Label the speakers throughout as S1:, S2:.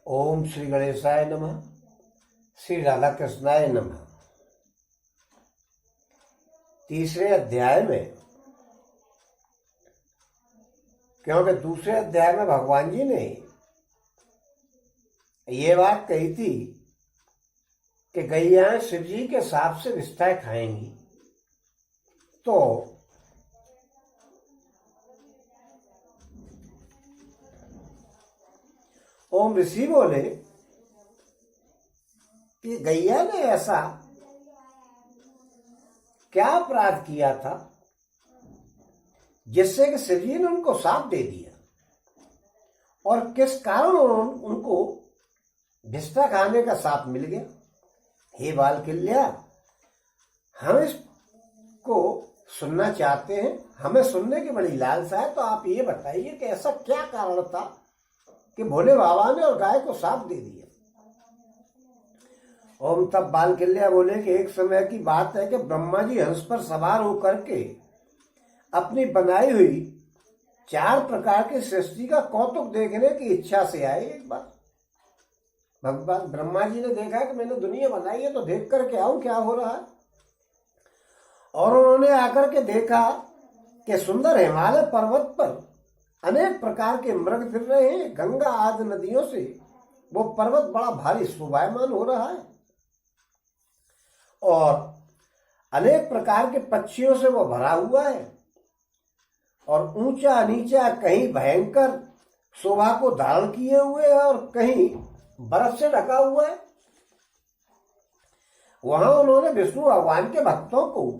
S1: ओम श्री गणेशाय नमः। श्री राधा कृष्णाय नमः। तीसरे अध्याय में, क्योंकि दूसरे अध्याय में भगवान जी ने ये बात कही थी कि गैयाएं शिव जी के साप से विष्ठा खाएंगी, तो ओम ऋषि बोले कि गैया ने ऐसा क्या अपराध किया था जिससे कि शिव जी ने उनको साप दे दिया, और किस कारण उनको विष्ठा खाने का साप मिल गया। हे बालकिल्या, हम इसको सुनना चाहते हैं, हमें सुनने की बड़ी लालसा है, तो आप ये बताइए कि ऐसा क्या कारण था कि भोले बाबा ने और गाय को साप दे दिया। ओम तब बालकिल्या बोले कि एक समय की बात है कि ब्रह्मा जी हंस पर सवार होकर के अपनी बनाई हुई 4 प्रकार की सृष्टि का कौतुक देखने की इच्छा से आए। एक बार भगवान ब्रह्मा जी ने देखा कि मैंने दुनिया बनाई है, तो देख करके आऊं क्या हो रहा है। और उन्होंने आकर के देखा कि सुंदर हिमालय पर्वत पर अनेक प्रकार के मृग फिर रहे हैं। गंगा आदि नदियों से वो पर्वत बड़ा भारी शोभायमान हो रहा है, और अनेक प्रकार के पक्षियों से वो भरा हुआ है, और ऊंचा नीचा कहीं भयंकर शोभा को धारण किए हुए है और कहीं बर्फ से ढका हुआ है। वहां उन्होंने विष्णु भगवान के भक्तों को,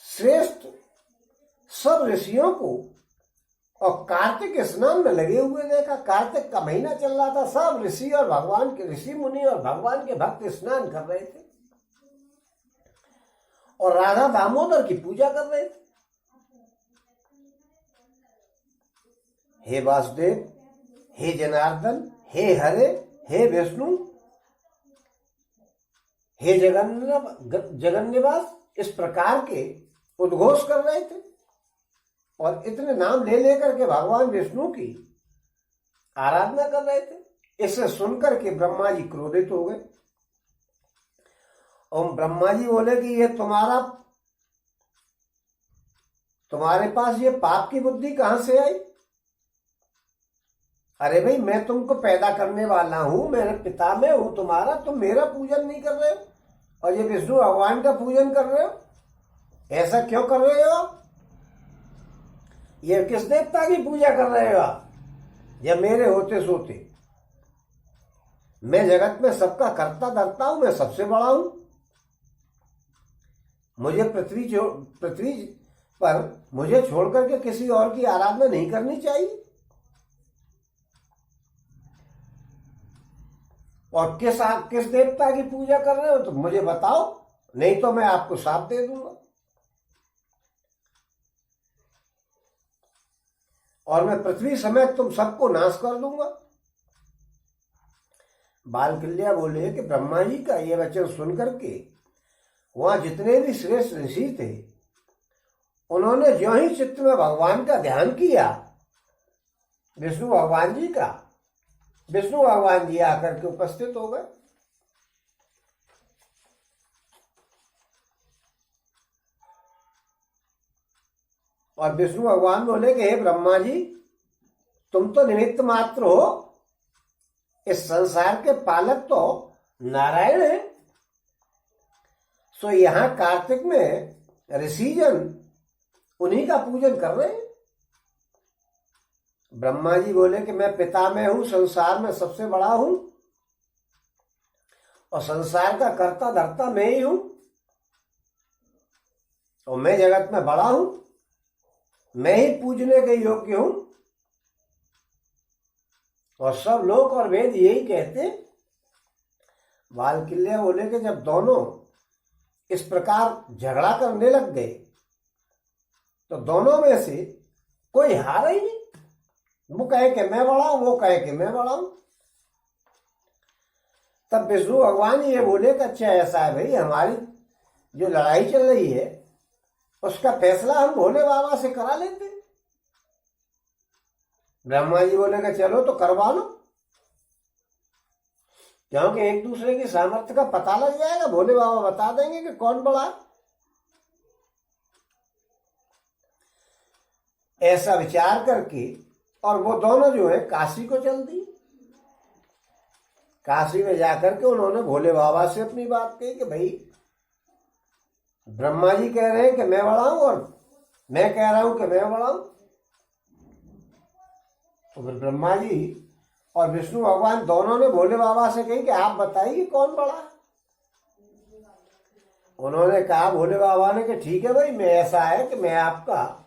S1: श्रेष्ठ सब ऋषियों को, और कार्तिक स्नान में लगे हुए देखा। कार्तिक का महीना चल रहा था, सब ऋषि और भगवान के ऋषि मुनि और भगवान के भक्त स्नान कर रहे थे और राधा दामोदर की पूजा कर रहे थे। हे वासुदेव, हे जनार्दन, हे हरे, हे विष्णु, हे जगन्निवास, इस प्रकार के उद्घोष कर रहे थे और इतने नाम ले लेकर के भगवान विष्णु की आराधना कर रहे थे। इसे सुनकर के ब्रह्मा जी क्रोधित हो गए। और ब्रह्मा जी बोले कि ये तुम्हारे पास ये पाप की बुद्धि कहां से आई। अरे भाई, मैं तुमको पैदा करने वाला हूं, मेरे पिता में हूं तुम्हारा, तुम मेरा पूजन नहीं कर रहे हो और ये विष्णु भगवान का पूजन कर रहे हो। ऐसा क्यों कर रहे हो? ये किस देवता की पूजा कर रहे हो आप, जब मेरे होते सोते? मैं जगत में सबका कर्ता धर्ता हूं, मैं सबसे बड़ा हूं। मुझे पृथ्वी पर मुझे छोड़ करके किसी और की आराधना नहीं करनी चाहिए। और किस देवता की पूजा कर रहे हो तो मुझे बताओ, नहीं तो मैं आपको शाप दे दूंगा और मैं पृथ्वी समेत तुम सबको नाश कर दूंगा। बालकिल्या बोले कि ब्रह्मा जी का यह वचन सुनकर के वहां जितने भी श्रेष्ठ ऋषि थे, उन्होंने जो ही चित्त में भगवान का ध्यान किया, विष्णु भगवान जी का, विष्णु भगवान जी आकर के उपस्थित हो गए। और विष्णु भगवान बोले कि हे ब्रह्मा जी, तुम तो निमित्त मात्र हो, इस संसार के पालक तो नारायण है। सो यहां कार्तिक में ऋषिजन उन्हीं का पूजन कर रहे हैं। ब्रह्मा जी बोले कि मैं पिता में हूं, संसार में सबसे बड़ा हूं और संसार का कर्ता धर्ता मैं ही हूं, और मैं जगत में बड़ा हूं, मैं ही पूजने के योग्य हूं। और सब लोक और वेद यही कहते। बालकिल्या बोले कि जब दोनों इस प्रकार झगड़ा करने लग गए तो दोनों में से कोई हारा ही नहीं। वो कहे कि मैं बड़ा हूं, वो कहे कि मैं बड़ा हूं। तब विष्णु भगवान ये बोले कि अच्छा ऐसा है भाई, हमारी जो लड़ाई चल रही है उसका फैसला हम भोले बाबा से करा लेते। ब्रह्मा जी बोले कि चलो तो करवा लो। क्योंकि एक दूसरे की सामर्थ्य का पता लग जाएगा, भोले बाबा बता देंगे कि कौन बड़ा है। ऐसा विचार करके और वो दोनों जो है काशी को चल दी। काशी में जाकर के उन्होंने भोले बाबा से अपनी बात कही कि भाई ब्रह्मा जी कह रहे हैं कि मैं बड़ा हूं और मैं कह रहा हूं कि मैं बड़ा हूं। तो फिर ब्रह्मा जी और विष्णु भगवान दोनों ने भोले बाबा से कही कि आप बताइए कौन बड़ा है। उन्होंने कहा, भोले बाबा ने कि ठीक है भाई, मैं ऐसा है कि मैं आपका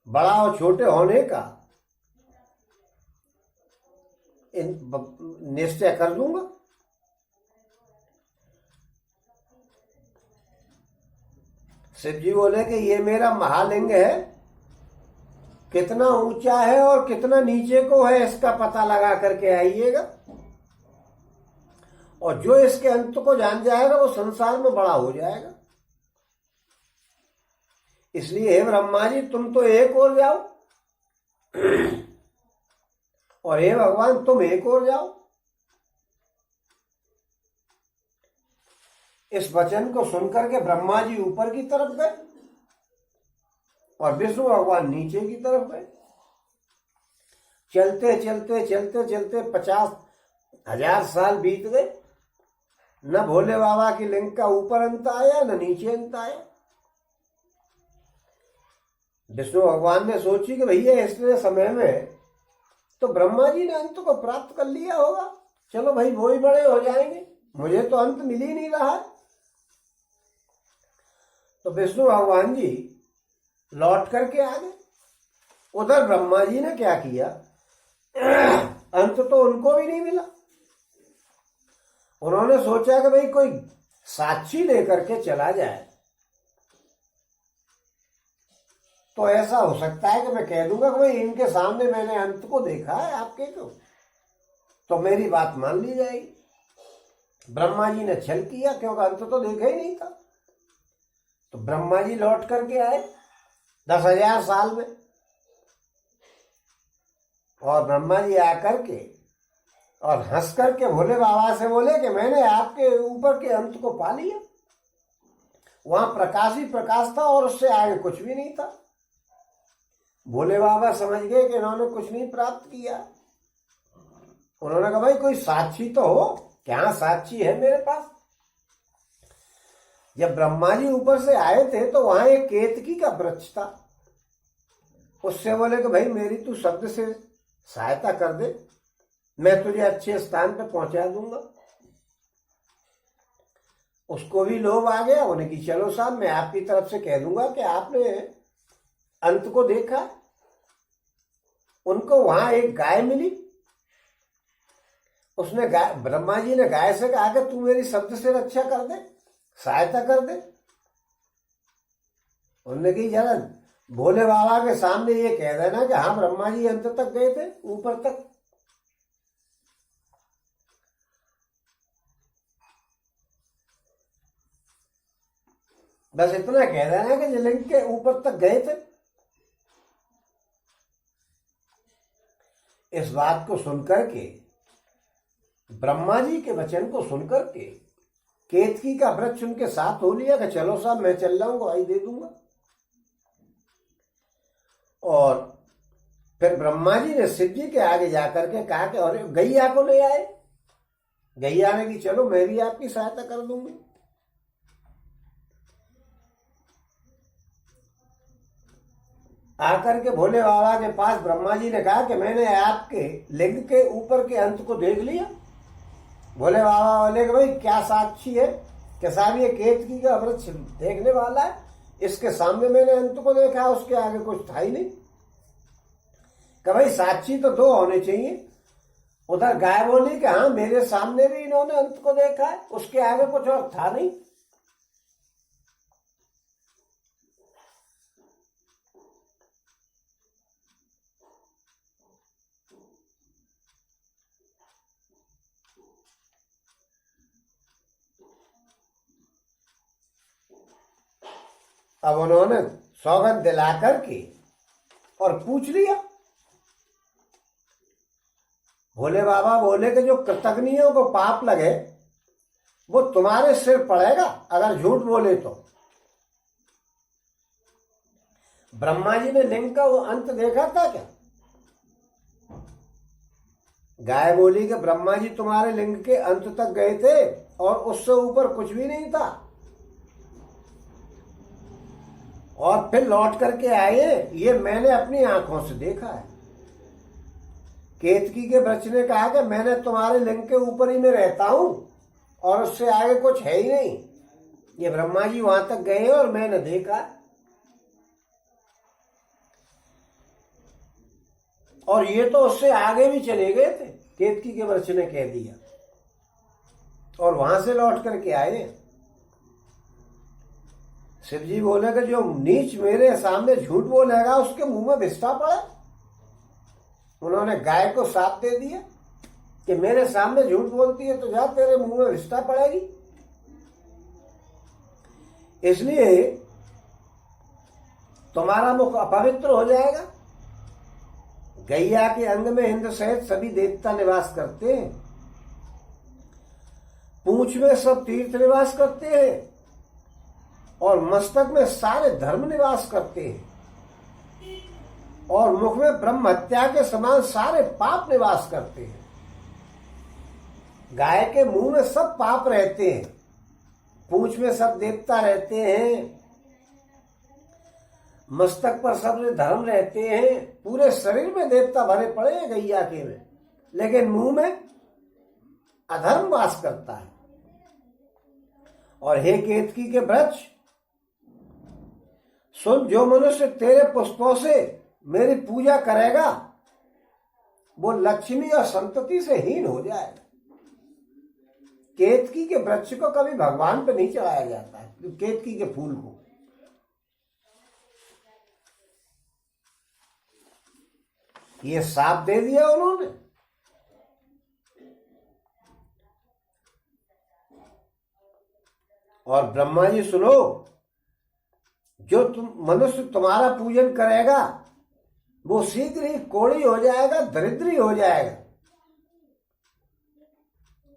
S1: बड़ा और छोटे होने का निश्चय कर दूंगा। शिव जी बोले कि ये मेरा महालिंग है, कितना ऊंचा है और कितना नीचे को है इसका पता लगा करके आइएगा, और जो इसके अंत को जान जाएगा वो संसार में बड़ा हो जाएगा। इसलिए हे ब्रह्मा जी, तुम तो एक ओर जाओ और हे भगवान तुम एक ओर जाओ। इस वचन को सुनकर के ब्रह्मा जी ऊपर की तरफ गए और विष्णु भगवान नीचे की तरफ गए। चलते चलते चलते चलते 50,000 साल बीत गए। न भोले बाबा की लिंग का ऊपर अंत आया न नीचे अंत आया। विष्णु भगवान ने सोची कि भैया इतने समय में तो ब्रह्मा जी ने अंत को प्राप्त कर लिया होगा, चलो भाई वो ही बड़े हो जाएंगे, मुझे तो अंत मिल ही नहीं रहा। तो विष्णु भगवान जी लौट करके आ गए। उधर ब्रह्मा जी ने क्या किया, अंत तो उनको भी नहीं मिला। उन्होंने सोचा कि भाई कोई साक्षी लेकर के चला जाए तो ऐसा हो सकता है कि मैं कह दूंगा कि भाई इनके सामने मैंने अंत को देखा है आपके को, तो मेरी बात मान ली जाएगी। ब्रह्मा जी ने छल किया क्योंकि अंत तो देखा ही नहीं था। तो ब्रह्मा जी लौट करके आए 10,000 साल में, और ब्रह्मा जी आकर के और हंस करके भोले बाबा से बोले कि मैंने आपके ऊपर के अंत को पा लिया। वहां प्रकाश ही प्रकाश था और उससे आगे कुछ भी नहीं था। भोले बाबा समझ गए कि इन्होंने कुछ नहीं प्राप्त किया। उन्होंने कहा भाई कोई साक्षी तो हो, क्या साक्षी है मेरे पास। जब ब्रह्मा जी ऊपर से आए थे तो वहां एक केतकी का वृक्ष था। उससे बोले कि भाई मेरी तू शब्द से सहायता कर दे, मैं तुझे अच्छे स्थान पर पहुंचा दूंगा। उसको भी लोभ आ गया, उन्हें कि चलो साहब मैं आपकी तरफ से कह दूंगा कि आपने अंत को देखा। उनको वहां एक गाय मिली। उसने गाय, ब्रह्मा जी ने गाय से कहा कि तू मेरी शब्द से रक्षा कर दे, सहायता कर दे। उन्होंने कही जरा भोले बाबा के सामने ये कह देना कि हाँ ब्रह्मा जी अंत तक गए थे, ऊपर तक। बस इतना कह देना कि लिंग के ऊपर तक गए थे। इस बात को सुनकर के, ब्रह्मा जी के वचन को सुनकर के केतकी का वृक्ष उनके साथ हो लिया कि चलो साहब मैं चल रहा हूं, गवाही दे दूंगा। और फिर ब्रह्मा जी ने शिव जी के आगे जाकर के कहा कि अरे गैया को ले आए। गैया ने कि चलो मैं भी आपकी सहायता कर दूंगी। आकर के भोले बाबा के पास ब्रह्मा जी ने कहा कि मैंने आपके लिंग के ऊपर के अंत को देख लिया। भोले बाबा बोले कि भाई क्या साक्षी है कि साहब ये केतकी का वृक्ष देखने वाला है, इसके सामने मैंने अंत को देखा, उसके आगे कुछ था ही नहीं। कि भाई साक्षी तो दो होने चाहिए। उधर गाय बोली कि हाँ मेरे सामने भी इन्होंने अंत को देखा है, उसके आगे कुछ और था नहीं। अब उन्होंने सौगंध दिला करके और पूछ लिया। भोले बाबा बोले कि जो कृतज्ञों को पाप लगे वो तुम्हारे सिर पड़ेगा अगर झूठ बोले तो। ब्रह्मा जी ने लिंग का वो अंत देखा था क्या? गाय बोली कि ब्रह्मा जी तुम्हारे लिंग के अंत तक गए थे और उससे ऊपर कुछ भी नहीं था, और फिर लौट करके आए, ये मैंने अपनी आंखों से देखा है। केतकी के वृक्ष ने कहा कि मैंने तुम्हारे लिंग के ऊपर ही में रहता हूं और उससे आगे कुछ है ही नहीं। ये ब्रह्मा जी वहां तक गए और मैंने देखा, और ये तो उससे आगे भी चले गए थे, केतकी के वृक्ष ने कह दिया, और वहां से लौट करके आए। शिव जी बोले कि जो नीच मेरे सामने झूठ बोलेगा उसके मुंह में विष्ठा पड़े। उन्होंने गाय को साथ दे दिया कि मेरे सामने झूठ बोलती है तो जा, तेरे मुंह में विष्ठा पड़ेगी। इसलिए तुम्हारा मुख अपवित्र हो जाएगा। गैया के अंग में इंद्र सहित सभी देवता निवास करते हैं, पूंछ में सब तीर्थ निवास करते हैं, और मस्तक में सारे धर्म निवास करते हैं, और मुख में ब्रह्म हत्या के समान सारे पाप निवास करते हैं। गाय के मुंह में सब पाप रहते हैं, पूंछ में सब देवता रहते हैं, मस्तक पर सब धर्म रहते हैं, पूरे शरीर में देवता भरे पड़े हैं गैया के में, लेकिन मुंह में अधर्म वास करता है। और हे केतकी के वृक्ष सुन, जो मनुष्य तेरे पुष्पों से मेरी पूजा करेगा वो लक्ष्मी और संतति से हीन हो जाएगा। केतकी के वृक्ष को कभी भगवान पे नहीं चढ़ाया जाता है, केतकी के फूल को। ये साप दे दिया उन्होंने। और ब्रह्मा जी सुनो, जो मनुष्य तुम्हारा पूजन करेगा वो शीघ्र ही कोढ़ी हो जाएगा, दरिद्री हो जाएगा,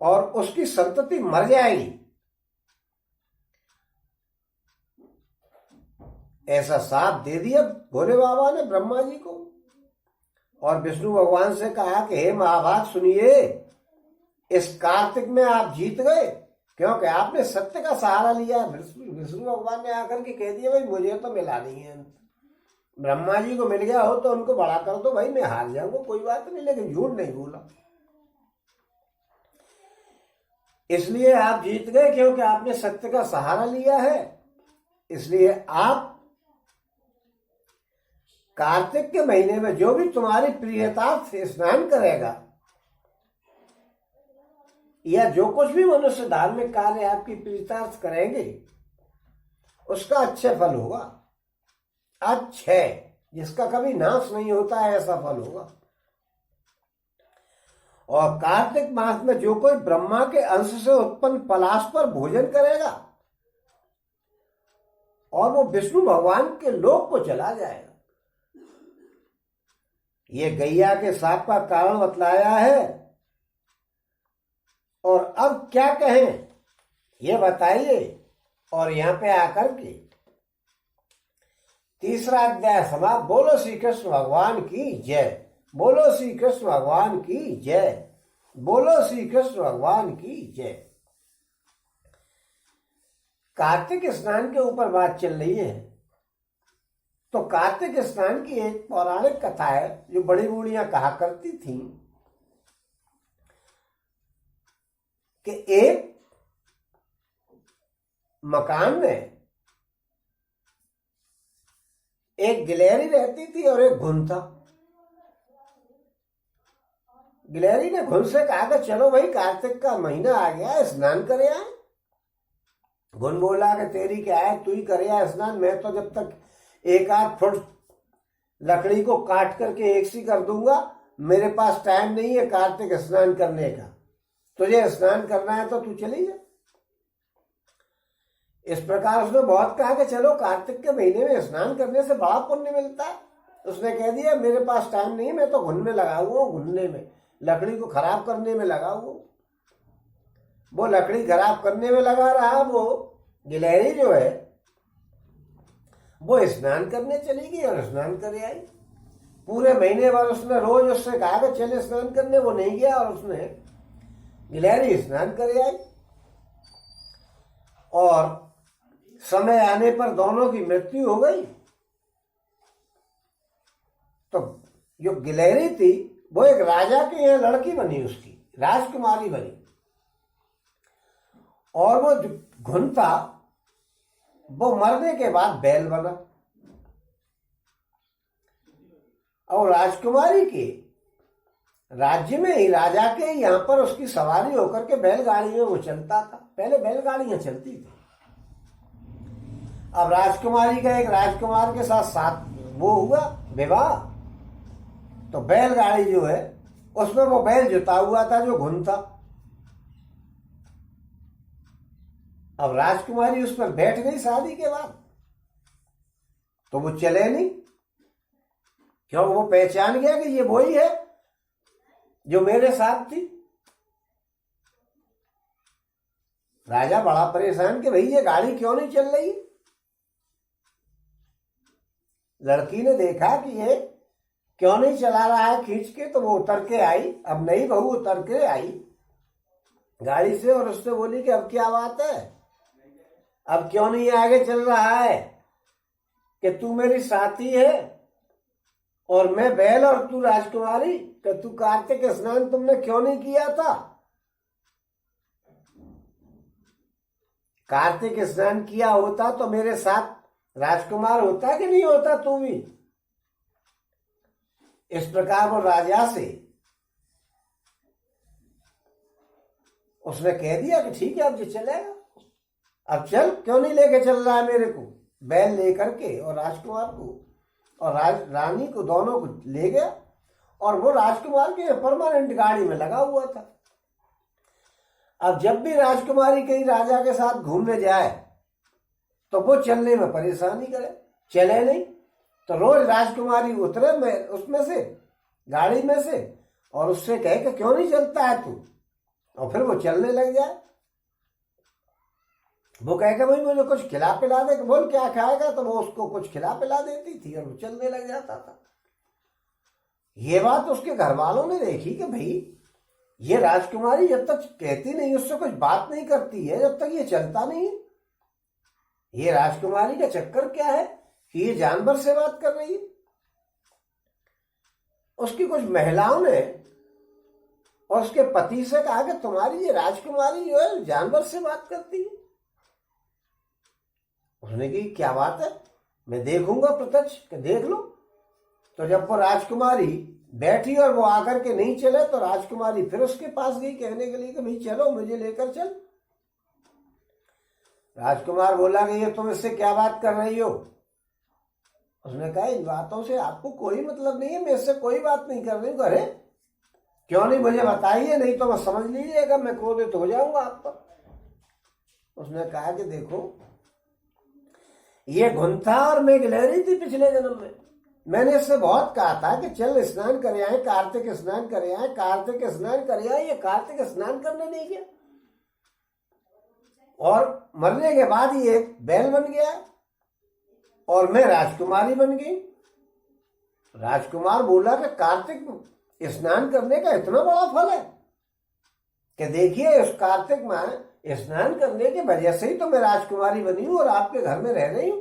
S1: और उसकी संतति मर जाएगी। ऐसा साथ दे दिया भोले बाबा ने ब्रह्मा जी को। और विष्णु भगवान से कहा कि हे महाभाग सुनिए, इस कार्तिक में आप जीत गए क्योंकि आपने सत्य का सहारा लिया। विष्णु भगवान ने आकर के कह दिया भाई मुझे तो मिला नहीं है, ब्रह्मा जी को मिल गया हो तो उनको बड़ा कर दो, भाई मैं हार जाऊंगा कोई बात नहीं, लेकिन झूठ नहीं बोला। इसलिए आप जीत गए क्योंकि आपने सत्य का सहारा लिया है। इसलिए आप कार्तिक के महीने में जो भी तुम्हारी प्रियतार्थ से स्नान करेगा या जो कुछ भी मनुष्य धार्मिक कार्य आपकी प्रियतार्थ करेंगे उसका अच्छे फल होगा, अच्छे जिसका कभी नाश नहीं होता है ऐसा फल होगा। और कार्तिक मास में जो कोई ब्रह्मा के अंश से उत्पन्न पलाश पर भोजन करेगा और वो विष्णु भगवान के लोक को चला जाएगा। ये गैया के साप का कारण बतलाया है। और अब क्या कहें ये बताइए। और यहां पे आकर के तीसरा अध्याय समाप्त। बोलो श्री कृष्ण भगवान की जय, बोलो श्री कृष्ण भगवान की जय, बोलो श्री कृष्ण भगवान की जय। कार्तिक स्नान के ऊपर बात चल रही है। तो कार्तिक स्नान की एक पौराणिक कथा है जो बड़ी बूढ़ियां कहा करती थी कि एक मकान में एक गिलहरी रहती थी और एक घुन था। गिलहरी ने घुन से कहा कि चलो भाई कार्तिक का महीना आ गया, स्नान करे आए। घुन बोला कि तेरी क्या है, तू ही करे आए स्नान, मैं तो जब तक एक आध फुट लकड़ी को काट करके एक सी कर दूंगा, मेरे पास टाइम नहीं है कार्तिक स्नान करने का। तुझे स्नान करना है तो तू चली जा। इस प्रकार उसने बहुत कहा कि चलो कार्तिक के महीने में स्नान करने से बड़ा पुण्य मिलता है। उसने कह दिया मेरे पास टाइम नहीं है, मैं तो घुन में लगा हुआ हूं, घुनने में लकड़ी को खराब करने में लगा वो लकड़ी खराब करने में लगा रहा। वो गिलहरी जो है वो स्नान करने चली गई और स्नान कर आई। पूरे महीने भर उसने रोज उससे कहा कि चले स्नान करने, वो नहीं गया और उसने गिलहरी स्नान कर आई। और समय आने पर दोनों की मृत्यु हो गई। तो जो गिलहरी थी वो एक राजा के यहाँ लड़की बनी, उसकी राजकुमारी बनी। और वो घुन था वो मरने के बाद बैल बना। और राजकुमारी के राज्य में ही राजा के यहाँ पर उसकी सवारी होकर के बैलगाड़ी में वो चलता था। पहले बैलगाड़ियां चलती थी। अब राजकुमारी का एक राजकुमार के साथ वो हुआ विवाह, तो बैलगाड़ी जो है उसमें वो बैल जुता हुआ था जो घुन था। अब राजकुमारी उस पर बैठ गई शादी के बाद, तो वो चले नहीं, क्यों? वो पहचान गया कि ये वही है जो मेरे साथ थी। राजा बड़ा परेशान कि भाई ये गाड़ी क्यों नहीं चल रही। लड़की ने देखा कि ये क्यों नहीं चला रहा है खींच के, तो वो उतर के आई। अब नई बहू उतर के आई गाड़ी से और उससे बोली कि अब क्या बात है, अब क्यों नहीं आगे चल रहा है, कि तू मेरी साथी है और मैं बैल और तू राजकुमारी, कि तू कार्तिक स्नान तुमने क्यों नहीं किया था। कार्तिक स्नान किया होता तो मेरे साथ राजकुमार होता कि नहीं होता तू भी। इस प्रकार वो राजा से उसने कह दिया कि ठीक है अब ये चलेगा, अब चल, क्यों नहीं लेके चल रहा है मेरे को। बैल लेकर के और राजकुमार को और रानी को, दोनों को ले गया और वो राजकुमार के परमानेंट गाड़ी में लगा हुआ था। अब जब भी राजकुमारी कहीं राजा के साथ घूमने जाए तो वो चलने में परेशानी करे, चले नहीं। तो रोज राजकुमारी उतरे में उसमें से, गाड़ी में से, और उससे कहे कि क्यों नहीं चलता है तू, और फिर वो चलने लग जाए। वो कहेगा भाई मुझे कुछ खिला पिला दे, बोल क्या खाएगा, तो वो उसको कुछ खिला पिला देती थी और वो चलने लग जाता था। ये बात उसके घर वालों ने देखी कि भाई ये राजकुमारी जब तक कहती नहीं, उससे कुछ बात नहीं करती है, जब तक ये चलता नहीं। ये राजकुमारी का चक्कर क्या है कि ये जानवर से बात कर रही है। उसकी कुछ महिलाओं ने और उसके पति से कहा कि तुम्हारी ये राजकुमारी जो है जानवर से बात करती है। उसने कही क्या बात है, मैं देखूंगा प्रत्यक्ष, कि देख लो। तो जब वो राजकुमारी बैठी और वो आकर के नहीं चले, तो राजकुमारी फिर उसके पास गई कहने के लिए कि भाई चलो मुझे लेकर चल। राजकुमार बोला कि ये तुम इससे क्या बात कर रही हो। उसने कहा इन बातों से आपको कोई मतलब नहीं है, मैं इससे कोई बात नहीं कर रही हूँ। अरे क्यों नहीं, मुझे बताइए, नहीं तो मैं समझ लीजिएगा मैं क्रोधित हो जाऊंगा आप पर। उसने कहा कि देखो ये घुन था और मैं गिलहरी थी पिछले जन्म में। मैंने इससे बहुत कहा था कि चल स्नान कर आए, कार्तिक स्नान कर आए, कार्तिक स्नान कर आए। ये कार्तिक स्नान करने नहीं गया और मरने के बाद ये बैल बन गया और मैं राजकुमारी बन गई। राजकुमार बोला कि कार्तिक स्नान करने का इतना बड़ा फल है कि देखिए उस कार्तिक में स्नान करने की वजह से ही तो मैं राजकुमारी बनी हूं और आपके घर में रह रही हूं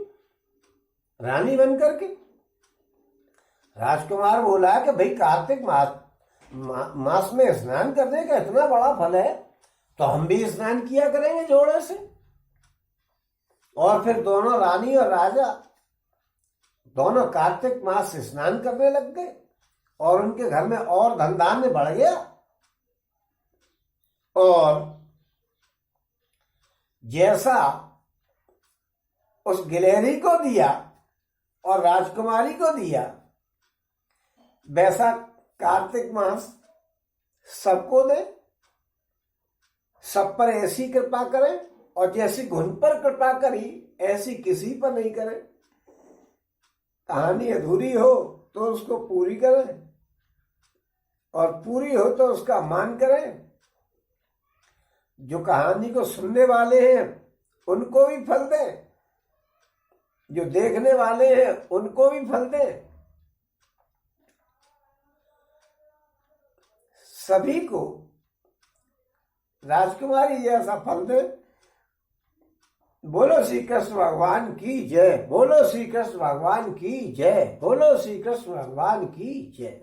S1: रानी बन करके। राजकुमार बोला कि भाई कार्तिक मास में स्नान करने का इतना बड़ा फल है तो हम भी स्नान किया करेंगे जोड़े से। और फिर दोनों रानी और राजा दोनों कार्तिक मास से स्नान करने लग गए और उनके घर में और धन धान्य बढ़ गया। और जैसा उस गिलहरी को दिया और राजकुमारी को दिया, वैसा कार्तिक मास सबको दे, सब पर ऐसी कृपा करे, और जैसी घुन पर कृपा करी ऐसी किसी पर नहीं करे। कहानी अधूरी हो तो उसको पूरी करें और पूरी हो तो उसका मान करें। जो कहानी को सुनने वाले हैं उनको भी फल दें, जो देखने वाले हैं उनको भी फल दें, सभी को राजकुमारी जैसा फल दे। बोलो श्री कृष्ण भगवान की जय, बोलो श्री कृष्ण भगवान की जय, बोलो श्री कृष्ण भगवान की जय।